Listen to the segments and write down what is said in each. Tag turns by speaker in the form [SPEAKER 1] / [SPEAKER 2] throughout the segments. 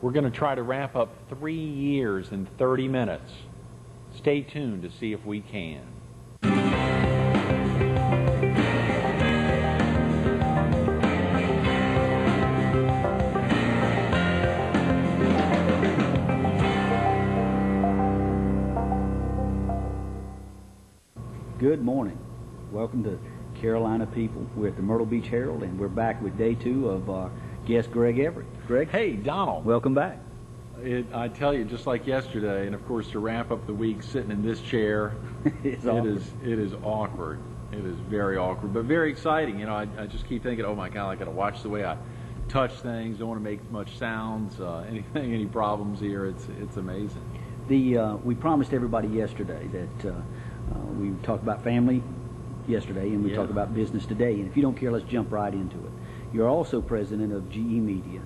[SPEAKER 1] We're going to try to wrap up 3 years in 30 minutes. Stay tuned to see if we can.
[SPEAKER 2] Good morning. Welcome to Carolina People. We're at the Myrtle Beach Herald, and we're back with day 2 of our guest, Greg Everett. Greg?
[SPEAKER 1] Hey, Donald.
[SPEAKER 2] Welcome back.
[SPEAKER 1] I tell you, just like yesterday, and of course to wrap up the week sitting in this chair,
[SPEAKER 2] It is
[SPEAKER 1] awkward. It is very awkward, but very exciting. You know, I just keep thinking, oh my God, I got to watch the way I touch things. Don't want to make much sounds, any problems here. It's amazing.
[SPEAKER 2] We promised everybody yesterday that we talked about family yesterday, and we talked about business today. And if you don't care, let's jump right into it. You're also president of GE Media,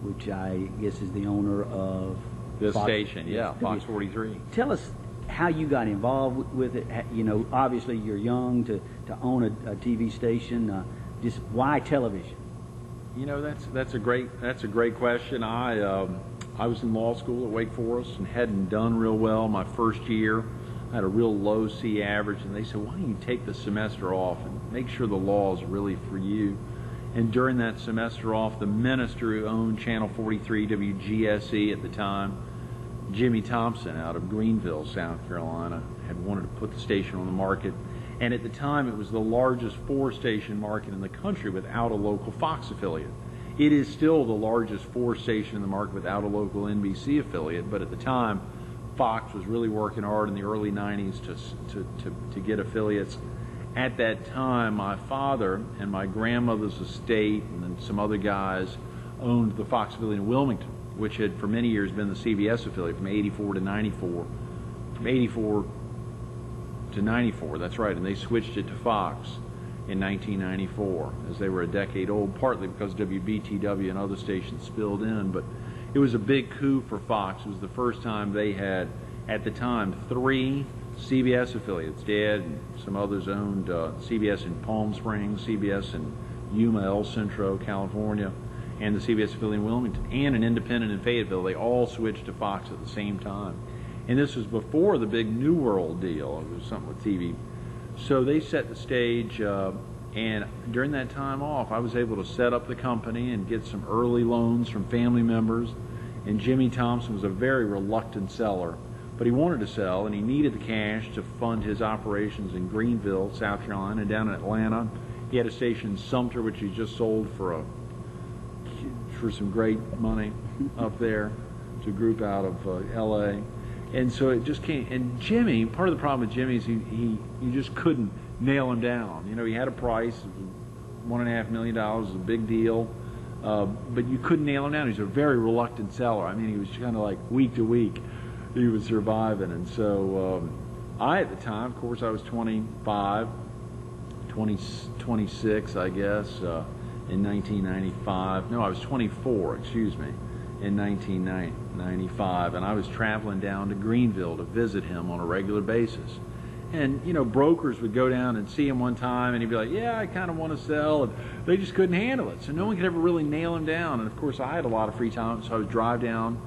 [SPEAKER 2] which I guess is the owner of
[SPEAKER 1] this
[SPEAKER 2] Fox
[SPEAKER 1] station, Fox 43.
[SPEAKER 2] Tell us how you got involved with it. You know, obviously you're young to own a TV station. Just why television?
[SPEAKER 1] You know, that's a great question. I was in law school at Wake Forest and hadn't done real well my first year. I had a real low C average, and they said, why don't you take the semester off and make sure the law is really for you? And during that semester off, the minister who owned Channel 43 WGSE at the time, Jimmy Thompson out of Greenville, South Carolina, had wanted to put the station on the market. And at the time, it was the largest 4-station market in the country without a local Fox affiliate. It is still the largest 4-station in the market without a local NBC affiliate, but at the time, Fox was really working hard in the early 90s to get affiliates. At that time, my father and my grandmother's estate and then some other guys owned the Fox affiliate in Wilmington, which had for many years been the CBS affiliate from 84 to 94. From 84 to 94, that's right, and they switched it to Fox in 1994 as they were a decade old, partly because WBTW and other stations spilled in, but it was a big coup for Fox. It was the first time they had, at the time, 3 CBS affiliates. Dad and some others owned CBS in Palm Springs, CBS in Yuma, El Centro, California, and the CBS affiliate in Wilmington, and an independent in Fayetteville. They all switched to Fox at the same time. And this was before the big New World deal. It was something with TV. So they set the stage, and during that time off, I was able to set up the company and get some early loans from family members. And Jimmy Thompson was a very reluctant seller, but he wanted to sell, and he needed the cash to fund his operations in Greenville, South Carolina, and down in Atlanta. He had a station in Sumter, which he just sold for some great money up there to a group out of L.A. And so it just came. And Jimmy, part of the problem with Jimmy is you just couldn't nail him down. You know, he had a price, $1.5 million was a big deal, but you couldn't nail him down. He's a very reluctant seller. I mean, he was kind of like week to week, he was surviving. And so I, at the time, of course, I was 26, I guess, in 1995. No, I was 24, excuse me, in 1995. And I was traveling down to Greenville to visit him on a regular basis. And, you know, brokers would go down and see him one time, and he'd be like, yeah, I kind of want to sell, and they just couldn't handle it. So no one could ever really nail him down. And, of course, I had a lot of free time, so I would drive down.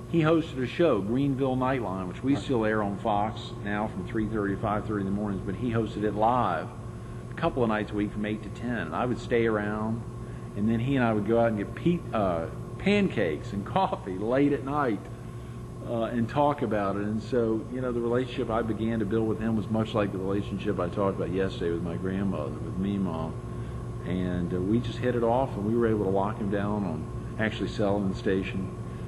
[SPEAKER 1] He hosted a show, Greenville Nightline, which we still air on Fox now from 3:30 to 5:30 in the mornings, but he hosted it live a couple of nights a week from 8 to 10. And I would stay around, and then he and I would go out and get pancakes and coffee late at night. And talk about it. And so, you know, the relationship I began to build with him was much like the relationship I talked about yesterday with my grandmother, with Mima. And we just hit it off, and we were able to lock him down on actually selling the station.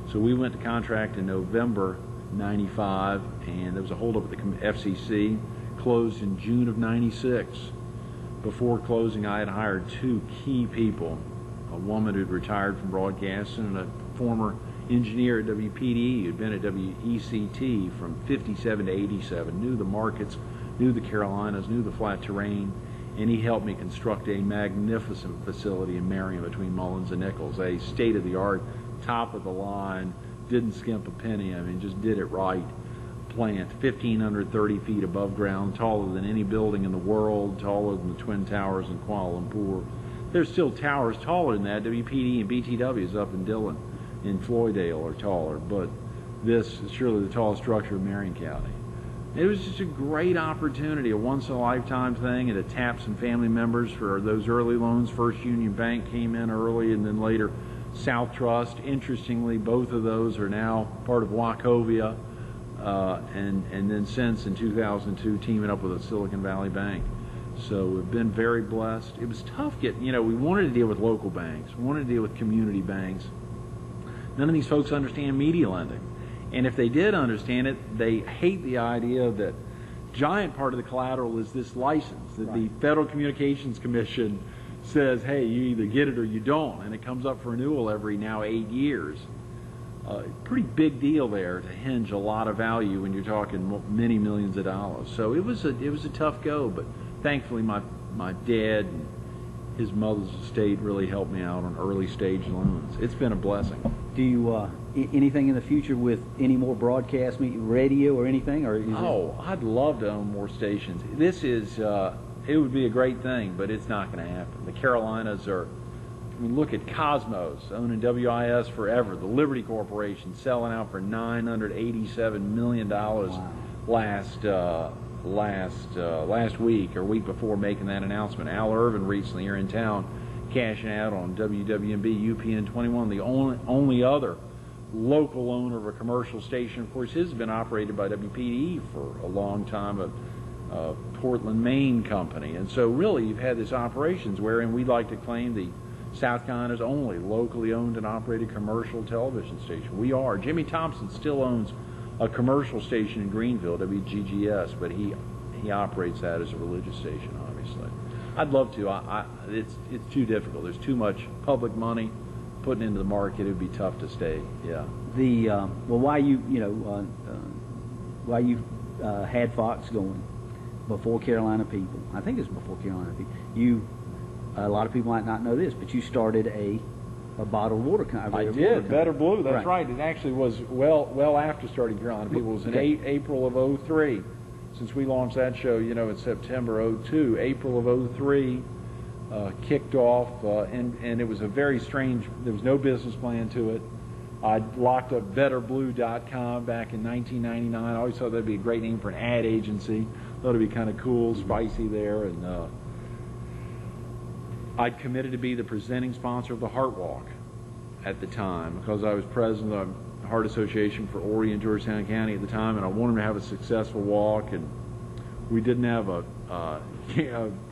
[SPEAKER 1] So we went to contract in November 95, and there was a holdup at the FCC, closed in June of 96. Before closing, I had hired 2 key people, a woman who'd retired from broadcasting and a former engineer at WPDE who'd been at WECT from 57 to 87, knew the markets, knew the Carolinas, knew the flat terrain, and he helped me construct a magnificent facility in Marion between Mullins and Nichols, a state-of-the-art, top-of-the-line, didn't skimp a penny, I mean, just did it right plant, 1,530 feet above ground, taller than any building in the world, taller than the Twin Towers in Kuala Lumpur. There's still towers taller than that. WPD and BTW is up in Dillon. in Floydale are taller, but this is surely the tallest structure in Marion County. It was just a great opportunity, a once-in-a-lifetime thing, and to tap some family members for those early loans. First Union Bank came in early, and then later South Trust. Interestingly, both of those are now part of Wachovia, and then since in 2002 teaming up with a Silicon Valley Bank. So we've been very blessed. It was tough getting, we wanted to deal with local banks. We wanted to deal with community banks. None of these folks understand media lending. And if they did understand it, they hate the idea that giant part of the collateral is this license, that the Federal Communications Commission says, hey, you either get it or you don't, and it comes up for renewal every now 8 years. Pretty big deal there to hinge a lot of value when you're talking many millions of dollars. So it was a tough go, but thankfully my dad and his mother's estate really helped me out on early stage loans. It's been a blessing.
[SPEAKER 2] Do you anything in the future with any more broadcast, radio or anything? Or
[SPEAKER 1] I'd love to own more stations. This is it would be a great thing, but it's not going to happen. The Carolinas are. I mean, look at Cosmos owning WIS forever. The Liberty Corporation selling out for $987 million last week or week before making that announcement. Al Irvin recently here in town cashing out on WWNB UPN 21, the only other local owner of a commercial station. Of course, his has been operated by WPDE for a long time, a Portland, Maine company. And so really you've had this operations wherein we'd like to claim the South Carolina's only locally owned and operated commercial television station. We are. Jimmy Thompson still owns a commercial station in Greenville, WGGS, but he operates that as a religious station, obviously. I'd love to. It's too difficult. There's too much public money putting into the market. It would be tough to stay. Yeah.
[SPEAKER 2] Why you had Fox going before Carolina People? I think it's before Carolina People. A lot of people might not know this, but you started a bottled water company.
[SPEAKER 1] I did, Better Blue. That's right. It actually was well after starting Carolina People. It was in April of '03. Since we launched that show, in September '02, April of '03 kicked off, and it was a very strange. There was no business plan to it. I locked up BetterBlue.com back in 1999. I always thought that'd be a great name for an ad agency. Thought it'd be kind of cool, spicy there, and I'd committed to be the presenting sponsor of the Heart Walk at the time because I was president of the Heart Association for Horry and Georgetown County at the time, and I wanted to have a successful walk. And we didn't have a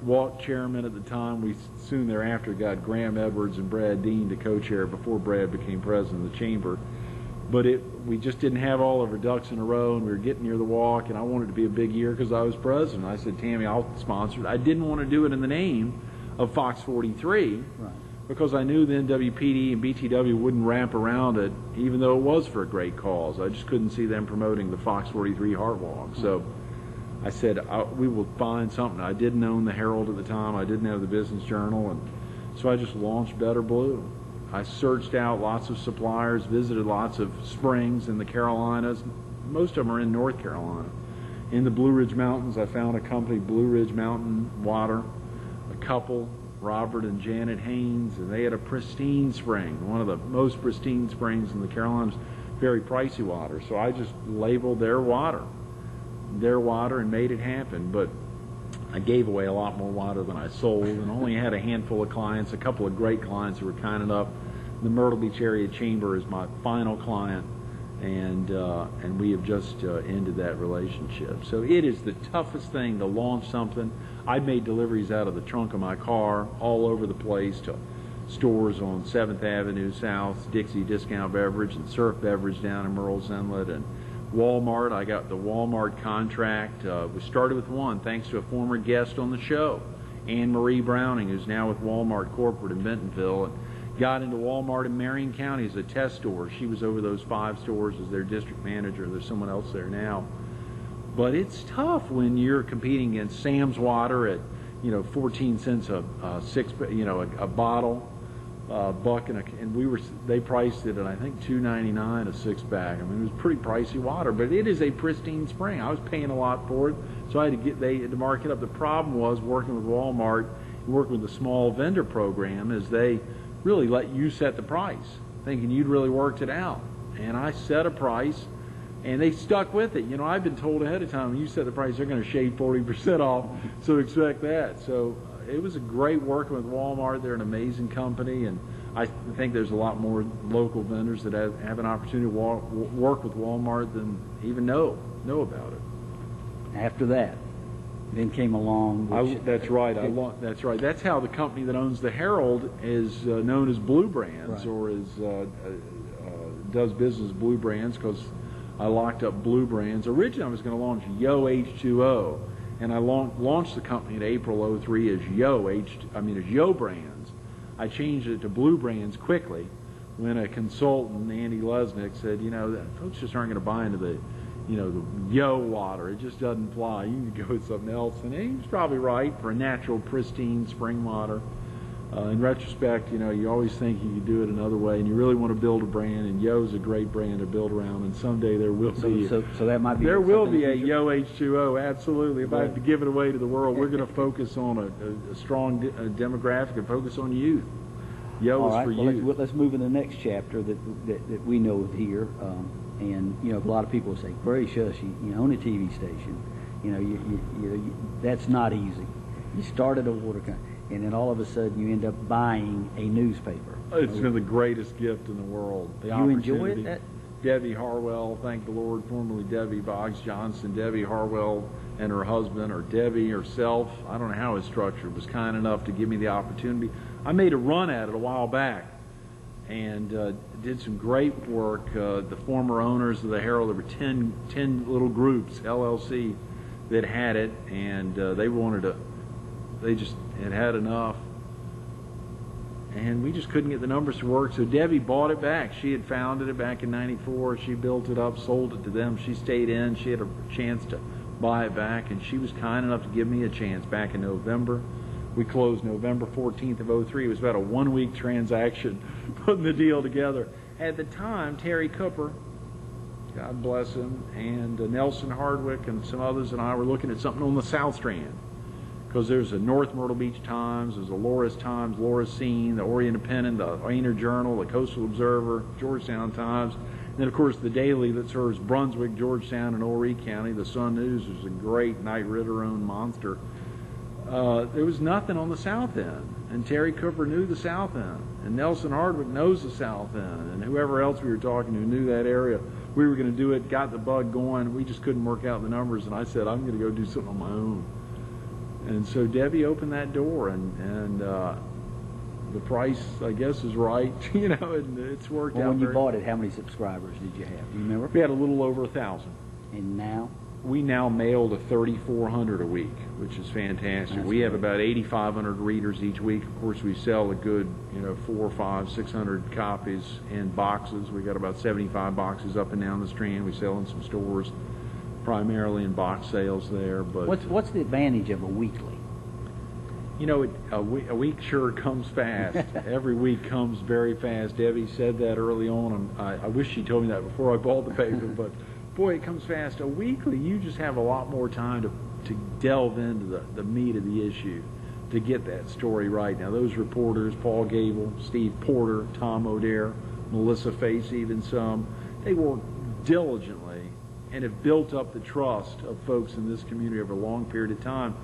[SPEAKER 1] walk chairman at the time. We soon thereafter got Graham Edwards and Brad Dean to co-chair before Brad became president of the chamber. But we just didn't have all of our ducks in a row, and we were getting near the walk, and I wanted it to be a big year because I was president. I said, Tammy, I'll sponsor it. I didn't want to do it in the name of Fox 43 because I knew then WPD and BTW wouldn't wrap around it, even though it was for a great cause. I just couldn't see them promoting the Fox 43 Heart Walk. So I said, we will find something. I didn't own the Herald at the time. I didn't have the Business Journal. And so I just launched Better Blue. I searched out lots of suppliers, visited lots of springs in the Carolinas. Most of them are in North Carolina. In the Blue Ridge Mountains, I found a company, Blue Ridge Mountain Water, a couple, Robert and Janet Haynes, and they had a pristine spring, one of the most pristine springs in the Carolinas, very pricey water. So I just labeled their water, and made it happen. But I gave away a lot more water than I sold, and only had a handful of clients, a couple of great clients who were kind enough. The Myrtle Beach Area Chamber is my final client, and we have just ended that relationship. So it is the toughest thing to launch something. I made deliveries out of the trunk of my car all over the place to stores on 7th Avenue South, Dixie Discount Beverage, and Surf Beverage down in Merle's Inlet, and Walmart. I got the Walmart contract. We started with one thanks to a former guest on the show, Anne Marie Browning, who's now with Walmart Corporate in Bentonville, and got into Walmart in Marion County as a test store. She was over those 5 stores as their district manager. There's someone else there now. But it's tough when you're competing against Sam's Water at 14 cents a bottle, buck, and they priced it at I think $2.99 a 6-pack. I mean, it was pretty pricey water, but it is a pristine spring. I was paying a lot for it, so I had to mark it up. The problem was working with Walmart, working with the small vendor program, is they really let you set the price. thinking you'd really worked it out. And I set a price, and they stuck with it. You know, I've been told ahead of time, when you set the price, they're going to shave 40% off, so expect that. So it was a great working with Walmart. They're an amazing company, and I think there's a lot more local vendors that have an opportunity to work with Walmart than even know about it.
[SPEAKER 2] After that, then came along.
[SPEAKER 1] That's right. That's right. That's how the company that owns the Herald is known as Blue Brands,
[SPEAKER 2] right.
[SPEAKER 1] or does business Blue Brands, because I locked up Blue Brands. Originally, I was going to launch Yo H2O, and I launched the company in April '03 as Yo Brands. I changed it to Blue Brands quickly when a consultant, Andy Lesnick, said, you know, that folks just aren't going to buy into the Yo water. It just doesn't fly. You need to go with something else. And he was probably right for a natural, pristine spring water. In retrospect, you know, you always think you could do it another way, and you really want to build a brand, and Yo's a great brand to build around, and someday there will be.
[SPEAKER 2] So that might be.
[SPEAKER 1] There will be a Yo H2O, absolutely. If I had to give it away to the world, we're going to focus on a strong demographic and focus on youth. Yo is for youth.
[SPEAKER 2] Let's move in the next chapter that we know here. And you know, a lot of people say, "Gracious, you own a TV station. You know, that's not easy. You started a water company, and then all of a sudden you end up buying a newspaper."
[SPEAKER 1] It's been the greatest gift in the world.
[SPEAKER 2] You enjoy it?
[SPEAKER 1] Debbie Harwell, thank the Lord, formerly Debbie Boggs Johnson. Debbie Harwell and her husband, or Debbie herself, I don't know how it's structured, was kind enough to give me the opportunity. I made a run at it a while back, and did some great work. The former owners of the Herald, there were 10 little groups, LLC, that had it, and they just had enough, and we just couldn't get the numbers to work. So Debbie bought it back. She had founded it back in '94. She built it up, sold it to them. She stayed in. She had a chance to buy it back, and she was kind enough to give me a chance back in November. We closed November 14th of '03. It was about a one-week transaction putting the deal together. At the time, Terry Cooper, God bless him, and Nelson Hardwick and some others and I were looking at something on the South Strand, because there's a North Myrtle Beach Times, there's a Loris Times, Loris Scene, the Orient Independent, the Ainer Journal, the Coastal Observer, Georgetown Times, and then of course the Daily that serves Brunswick, Georgetown, and Horry County. The Sun News is a great Knight Ritter-owned monster. There was nothing on the South End, and Terry Cooper knew the South End, and Nelson Hardwick knows the South End, and whoever else we were talking to knew that area. We were going to do it, got the bug going. We just couldn't work out the numbers, and I said, I'm going to go do something on my own. And so Debbie opened that door, and the price, I guess, is right, you know, and it's worked out.
[SPEAKER 2] Well, when you bought it, how many subscribers did you have? Do you remember?
[SPEAKER 1] We had a little over 1,000.
[SPEAKER 2] And now?
[SPEAKER 1] We now mail to 3,400 a week, which is fantastic. We have about 8,500 readers each week. Of course, we sell a good, 400, 500, 600 copies in boxes. We got about 75 boxes up and down the Strand. We sell in some stores, primarily in box sales there. But
[SPEAKER 2] what's the advantage of a weekly?
[SPEAKER 1] A week sure comes fast. Every week comes very fast. Debbie said that early on. I wish she told me that before I bought the paper, but boy, it comes fast. A weekly, you just have a lot more time to delve into the meat of the issue, to get that story right. Now, those reporters, Paul Gable, Steve Porter, Tom O'Dare, Melissa Face, even some, they work diligently and have built up the trust of folks in this community over a long period of time.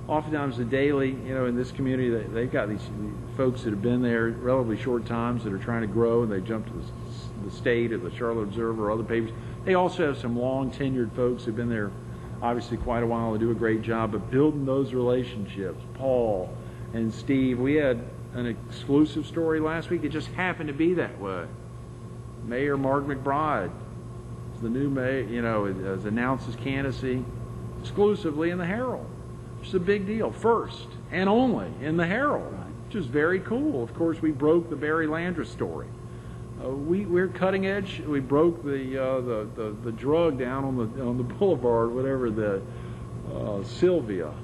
[SPEAKER 1] Oftentimes the Daily, in this community, they've got these folks that have been there relatively short times that are trying to grow, and they jump to the State or the Charlotte Observer or other papers. They also have some long-tenured folks who've been there, obviously, quite a while and do a great job of building those relationships. Paul and Steve, we had an exclusive story last week. It just happened to be that way. Mayor Mark McBride, the new mayor, has announced his candidacy exclusively in the Herald. Which is a big deal. First and only in the Herald, which is very cool. Of course, we broke the Barry Landris story. We're cutting edge. We broke the drug down on the boulevard, whatever, the Salvia,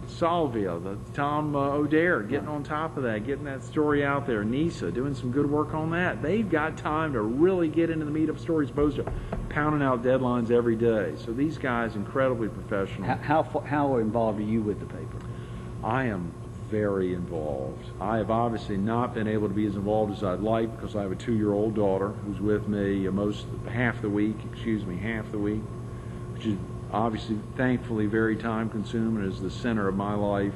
[SPEAKER 1] the Tom O'Dare, getting on top of that, getting that story out there. NISA doing some good work on that. They've got time to really get into the meat of stories, opposed to pounding out deadlines every day. So these guys, incredibly professional.
[SPEAKER 2] How involved are you with the paper?
[SPEAKER 1] I am very involved. I have obviously not been able to be as involved as I'd like because I have a 2-year-old daughter who's with me half the week, which is obviously, thankfully, very time consuming, is the center of my life.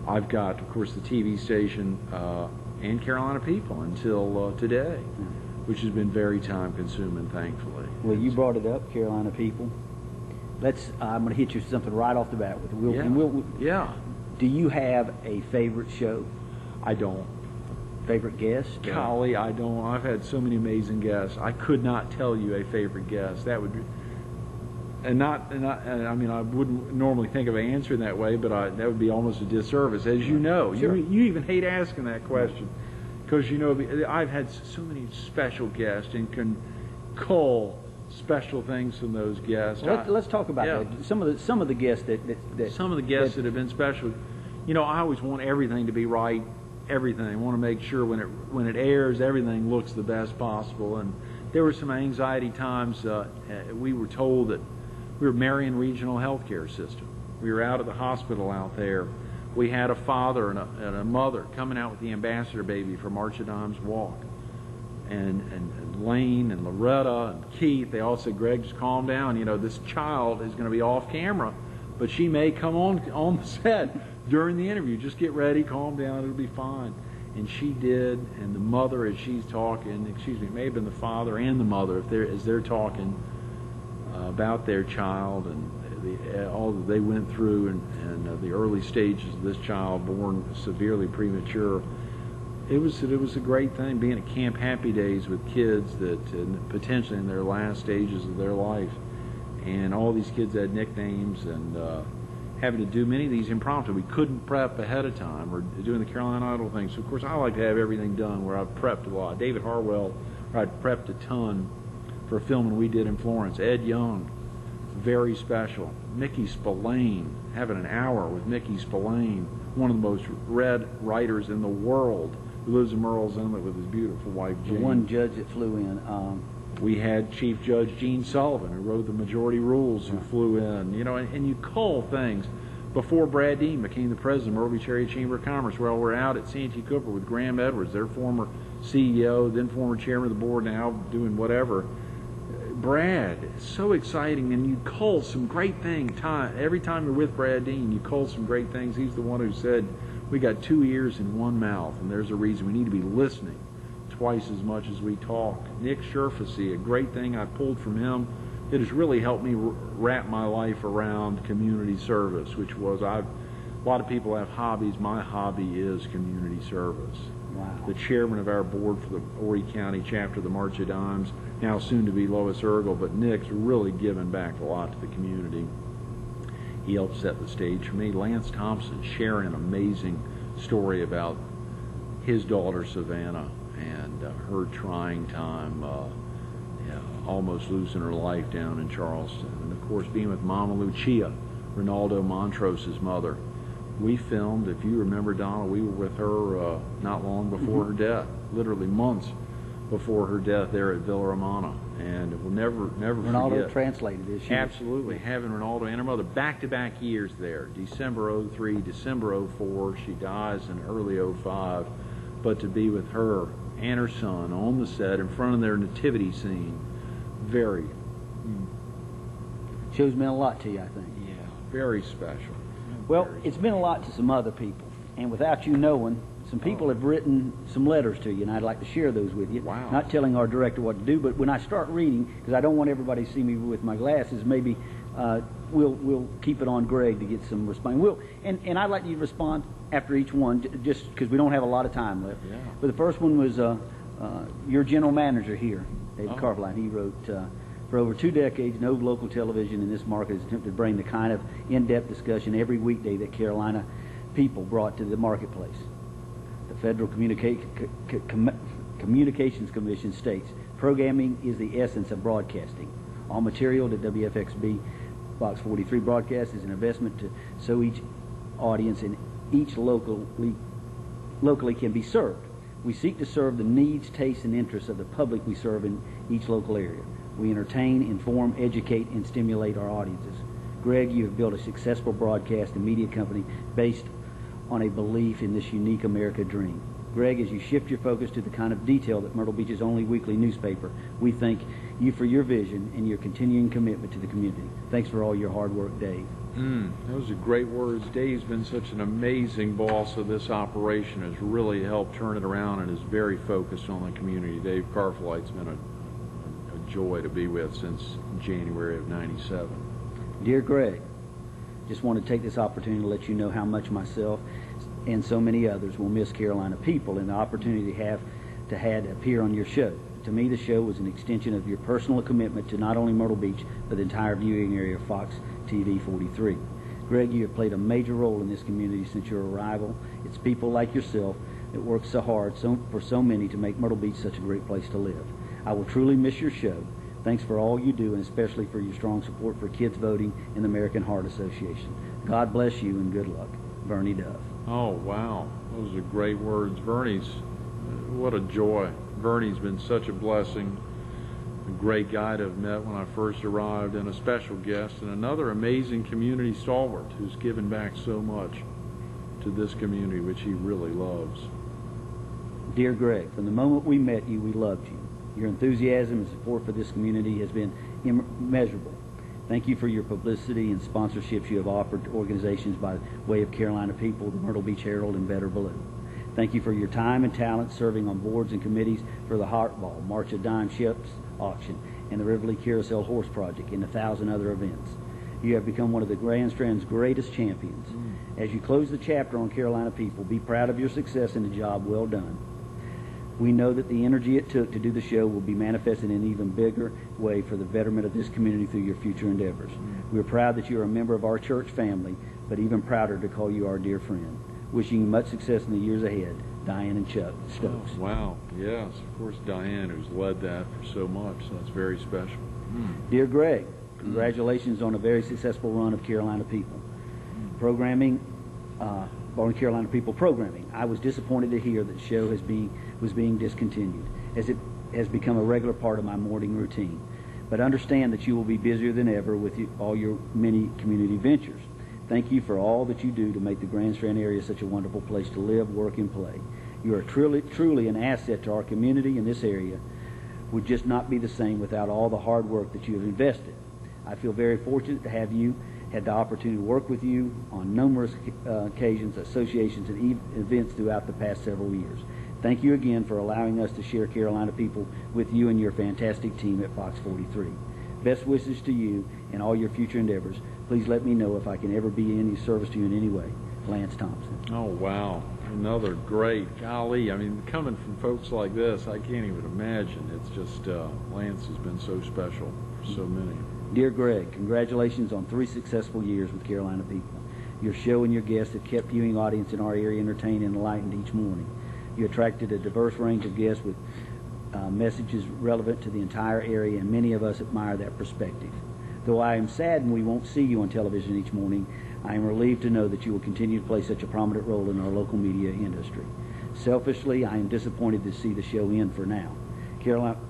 [SPEAKER 1] I've got, of course, the TV station and Carolina People until today, which has been very time consuming, thankfully.
[SPEAKER 2] Well, you brought it up, Carolina People. I'm going to hit you with something right off the bat with it.
[SPEAKER 1] Yeah.
[SPEAKER 2] Do you have a favorite show?
[SPEAKER 1] I don't.
[SPEAKER 2] Favorite guest?
[SPEAKER 1] Golly, I don't. I've had so many amazing guests. I could not tell you a favorite guest. That would be, I mean, I wouldn't normally think of answering that way, but that would be almost a disservice. As you know,
[SPEAKER 2] Sure.
[SPEAKER 1] you even hate asking that question because, you know, I've had so many special guests and can cull special things from those guests.
[SPEAKER 2] Well, let's talk about that. Some of the guests that
[SPEAKER 1] some of the guests that have been special. You know, I always want everything to be right. Everything. I want to make sure when it airs, everything looks the best possible. And there were some anxiety times. We were told that we were Marion Regional Healthcare System. We were out at the hospital out there. We had a father and a mother coming out with the ambassador baby for March of Dimes Walk. And Lane and Loretta and Keith, they all said, Greg, just calm down. You know, this child is going to be off camera, but she may come on the set during the interview. Just get ready, calm down, it'll be fine. And she did, and the mother, as she's talking, it may have been the father and the mother, as they're talking about their child and all that they went through and the early stages of this child born severely premature. It was a great thing being at Camp Happy Days with kids that potentially in their last stages of their life, and all these kids had nicknames and having to do many of these impromptu. We couldn't prep ahead of time or doing the Carolina Idol thing. So of course I like to have everything done where I've prepped a lot. David Harwell, where I'd prepped a ton for a filming we did in Florence. Ed Young, very special. Mickey Spillane, having an hour with Mickey Spillane, one of the most read writers in the world, who lives in Murrells Inlet with his beautiful wife, Jane.
[SPEAKER 2] The one judge that flew in.
[SPEAKER 1] We had Chief Judge Gene Sullivan, who wrote the Majority Rules, who flew in. You know, and you cull things. Before Brad Dean became the president of Myrtle Beach Area Chamber of Commerce, well, we're out at Santee Cooper with Graham Edwards, their former CEO, then former chairman of the board, now doing whatever. Brad, it's so exciting, and you cull some great things. Every time you're with Brad Dean, you cull some great things. He's the one who said, we got 2 ears and 1 mouth, and there's a reason we need to be listening twice as much as we talk. Nick Scherfacy, a great thing I pulled from him. It has really helped me wrap my life around community service, which was, a lot of people have hobbies. My hobby is community service.
[SPEAKER 2] Wow.
[SPEAKER 1] The chairman of our board for the Horry County chapter of the March of Dimes, now soon to be Lois Ergel, but Nick's really given back a lot to the community. He helped set the stage for me. Lance Thompson sharing an amazing story about his daughter Savannah and her trying time, almost losing her life down in Charleston. And of course being with Mama Lucia, Ronaldo Montrose's mother. We filmed, if you remember, Donna, we were with her not long before her death, literally months before her death there at Villa Romana. And we'll never
[SPEAKER 2] Ronaldo
[SPEAKER 1] forget.
[SPEAKER 2] translated this year.
[SPEAKER 1] Absolutely. Having Ronaldo and her mother back-to-back years there. December 03, December 04. She dies in early 05. But to be with her and her son on the set in front of their nativity scene, very.
[SPEAKER 2] Show's meant a lot to you, I think.
[SPEAKER 1] Yeah, very special.
[SPEAKER 2] Well, it's been a lot to some other people. And without you knowing, some people have written some letters to you, and I'd like to share those with you.
[SPEAKER 1] Wow.
[SPEAKER 2] Not telling our director what to do, but when I start reading, because I don't want everybody to see me with my glasses, maybe we'll keep it on Greg to get some response. And I'd like you to respond after each one, just because we don't have a lot of time left.
[SPEAKER 1] Yeah.
[SPEAKER 2] But the first one was your general manager here, David Carpeline. He wrote, for over 2 decades, no local television in this market has attempted to bring the kind of in-depth discussion every weekday that Carolina People brought to the marketplace. The Federal Communications Commission states, programming is the essence of broadcasting. All material that WFXB Box 43 broadcasts is an investment so each audience in each locally can be served. We seek to serve the needs, tastes, and interests of the public we serve in each local area. We entertain, inform, educate, and stimulate our audiences. Greg, you have built a successful broadcast and media company based on a belief in this unique America dream. Greg, as you shift your focus to the kind of detail that Myrtle Beach's only weekly newspaper, we thank you for your vision and your continuing commitment to the community. Thanks for all your hard work, Dave.
[SPEAKER 1] Those are great words. Dave's been such an amazing boss of this operation, has really helped turn it around and is very focused on the community. Dave Carfelite's been a joy to be with since January of '97.
[SPEAKER 2] Dear Greg, just want to take this opportunity to let you know how much myself and so many others will miss Carolina people and the opportunity to have appear on your show. To me, the show was an extension of your personal commitment to not only Myrtle Beach, but the entire viewing area of Fox TV 43. Greg, you have played a major role in this community since your arrival. It's people like yourself that work so hard for so many to make Myrtle Beach such a great place to live. I will truly miss your show. Thanks for all you do, and especially for your strong support for kids voting in the American Heart Association. God bless you and good luck. Bernie Dove.
[SPEAKER 1] Oh, wow. Those are great words. Vernie's, what a joy. Vernie's been such a blessing, a great guy to have met when I first arrived, and a special guest, and another amazing community stalwart who's given back so much to this community, which he really loves.
[SPEAKER 2] Dear Greg, from the moment we met you, we loved you. Your enthusiasm and support for this community has been immeasurable. Thank you for your publicity and sponsorships you have offered to organizations by way of Carolina People, the Myrtle Beach Herald, and Better Blue. Thank you for your time and talent serving on boards and committees for the Heart Ball, March of Dime Ships Auction, and the Riverly Carousel Horse Project, and 1,000 other events. You have become one of the Grand Strand's greatest champions. As you close the chapter on Carolina People, be proud of your success and a job well done. We know that the energy it took to do the show will be manifested in an even bigger way for the betterment of this community through your future endeavors. We are proud that you are a member of our church family, but even prouder to call you our dear friend. Wishing you much success in the years ahead, Diane and Chuck Stokes.
[SPEAKER 1] Oh, wow. Yes, of course, Diane, who's led that for so much, so that's very special.
[SPEAKER 2] Dear Greg, congratulations on a very successful run of Carolina People programming. On Carolina People programming. I was disappointed to hear that the show was being discontinued, as it has become a regular part of my morning routine. But understand that you will be busier than ever with all your many community ventures. Thank you for all that you do to make the Grand Strand area such a wonderful place to live, work, and play. You are truly an asset to our community, and this area would just not be the same without all the hard work that you have invested. I feel very fortunate to have had the opportunity to work with you on numerous occasions, associations, and events throughout the past several years. Thank you again for allowing us to share Carolina People with you and your fantastic team at Fox 43. Best wishes to you and all your future endeavors. Please let me know if I can ever be any service to you in any way. Lance Thompson.
[SPEAKER 1] Oh, wow. Another great, golly, I mean, coming from folks like this, I can't even imagine. It's just, Lance has been so special for so many.
[SPEAKER 2] Dear Greg, congratulations on 3 successful years with Carolina People. Your show and your guests have kept viewing audience in our area entertained and enlightened each morning. You attracted a diverse range of guests with messages relevant to the entire area, and many of us admire that perspective. Though I am saddened we won't see you on television each morning, I am relieved to know that you will continue to play such a prominent role in our local media industry. Selfishly, I am disappointed to see the show end for now.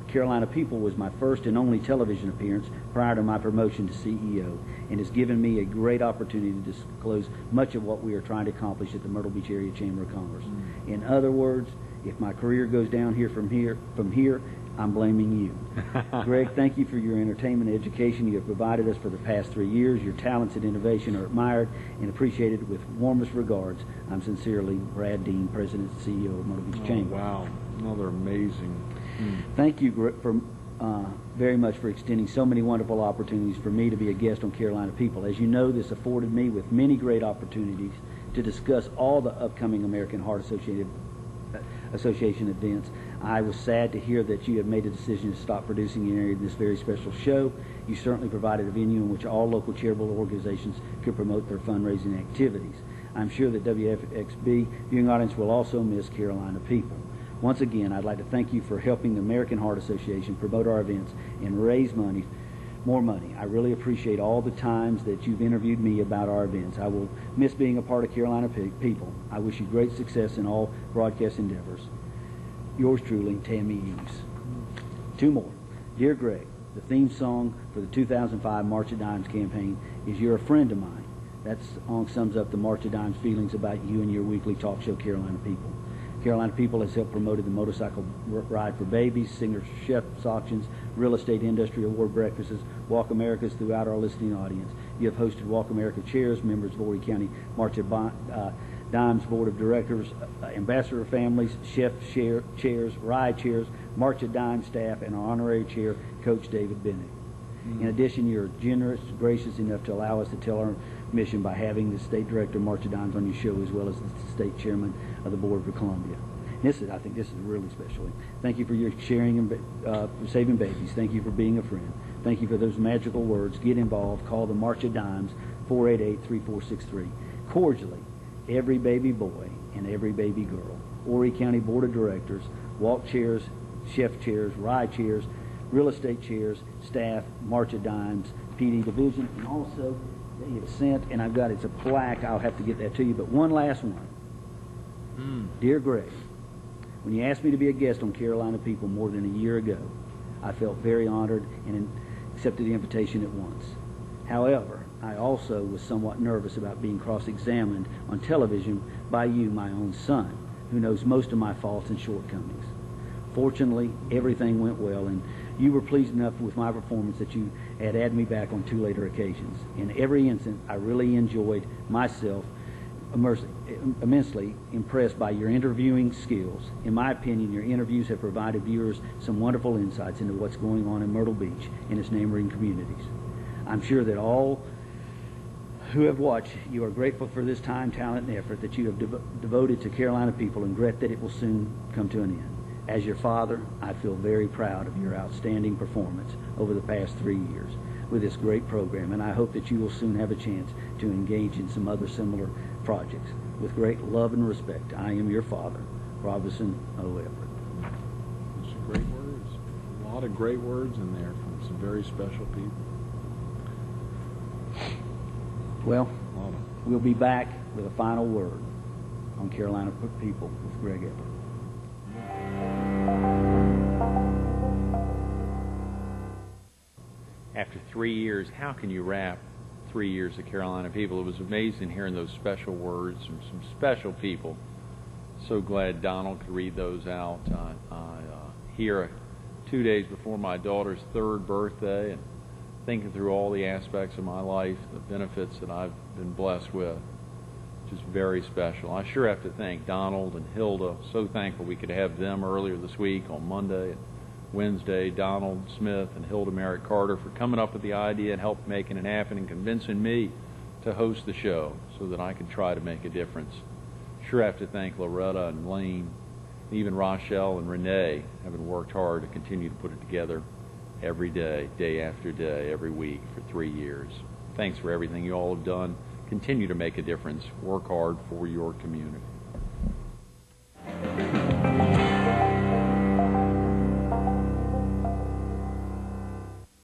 [SPEAKER 2] Carolina People was my first and only television appearance prior to my promotion to CEO, and has given me a great opportunity to disclose much of what we are trying to accomplish at the Myrtle Beach Area Chamber of Commerce. In other words, if my career goes down from here, I'm blaming you. Greg, thank you for your entertainment and education you have provided us for the past 3 years. Your talents and innovation are admired and appreciated with warmest regards. I'm sincerely Brad Dean, President and CEO of Myrtle Beach Chamber.
[SPEAKER 1] Wow, another amazing.
[SPEAKER 2] Thank you very much for extending so many wonderful opportunities for me to be a guest on Carolina People. As you know, this afforded me with many great opportunities to discuss all the upcoming American Heart Association events. I was sad to hear that you have made a decision to stop producing in this very special show. You certainly provided a venue in which all local charitable organizations could promote their fundraising activities. I'm sure that WFXB viewing audience will also miss Carolina People. Once again, I'd like to thank you for helping the American Heart Association promote our events and raise more money. I really appreciate all the times that you've interviewed me about our events. I will miss being a part of Carolina People. I wish you great success in all broadcast endeavors. Yours truly, Tammy Hughes. 2 more. Dear Greg, the theme song for the 2005 March of Dimes campaign is You're a Friend of Mine. That song sums up the March of Dimes feelings about you and your weekly talk show, Carolina People. Carolina People has helped promote the motorcycle ride for babies, singers, chefs auctions, real estate industry award breakfasts, Walk Americas throughout our listening audience. You have hosted Walk America chairs, members of Horry County March of Dimes Board of Directors, ambassador families, chef chairs, ride chairs, March of Dimes staff, and our honorary chair, Coach David Bennett. In addition, you're generous, gracious enough to allow us to tell our mission by having the state director of March of Dimes on your show, as well as the state chairman of the board for Columbia. I think this is really special. Thank you for your sharing and for saving babies. Thank you for being a friend. Thank you for those magical words. Get involved. Call the March of Dimes, 488-3463. Cordially, every baby boy and every baby girl. Horry County Board of Directors, walk chairs, chef chairs, ride chairs, real estate chairs, staff, March of Dimes, PD division, and also they have sent, and I've got, it's a plaque, I'll have to get that to you, but one last one. Dear Greg, when you asked me to be a guest on Carolina People more than a year ago, I felt very honored and accepted the invitation at once. However, I also was somewhat nervous about being cross-examined on television by you, my own son, who knows most of my faults and shortcomings. Fortunately, everything went well, and you were pleased enough with my performance that you had added me back on 2 later occasions. In every instant, I really enjoyed myself, immensely impressed by your interviewing skills. In my opinion, your interviews have provided viewers some wonderful insights into what's going on in Myrtle Beach and its neighboring communities. I'm sure that all who have watched you are grateful for this time, talent, and effort that you have devoted to Carolina People, and regret that it will soon come to an end. As your father, I feel very proud of your outstanding performance over the past 3 years with this great program, and I hope that you will soon have a chance to engage in some other similar projects. With great love and respect, I am your father, Robinson O. Everett.
[SPEAKER 1] Those are great words. A lot of great words in there from some very special people.
[SPEAKER 2] Well, we'll be back with a final word on Carolina People with Greg Everett.
[SPEAKER 1] After 3 years, how can you wrap 3 years of Carolina People? It was amazing hearing those special words from some special people. So glad Donald could read those out. Here 2 days before my daughter's 3rd birthday, and thinking through all the aspects of my life, the benefits that I've been blessed with. Just very special. I sure have to thank Donald and Hilda. So thankful we could have them earlier this week on Monday and Wednesday. Donald Smith and Hilda Merritt Carter for coming up with the idea and help making it happen and convincing me to host the show so that I could try to make a difference. Sure have to thank Loretta and Lane, even Rochelle and Renee, having worked hard to continue to put it together every day, day after day, every week for 3 years. Thanks for everything you all have done. Continue to make a difference. Work hard for your community.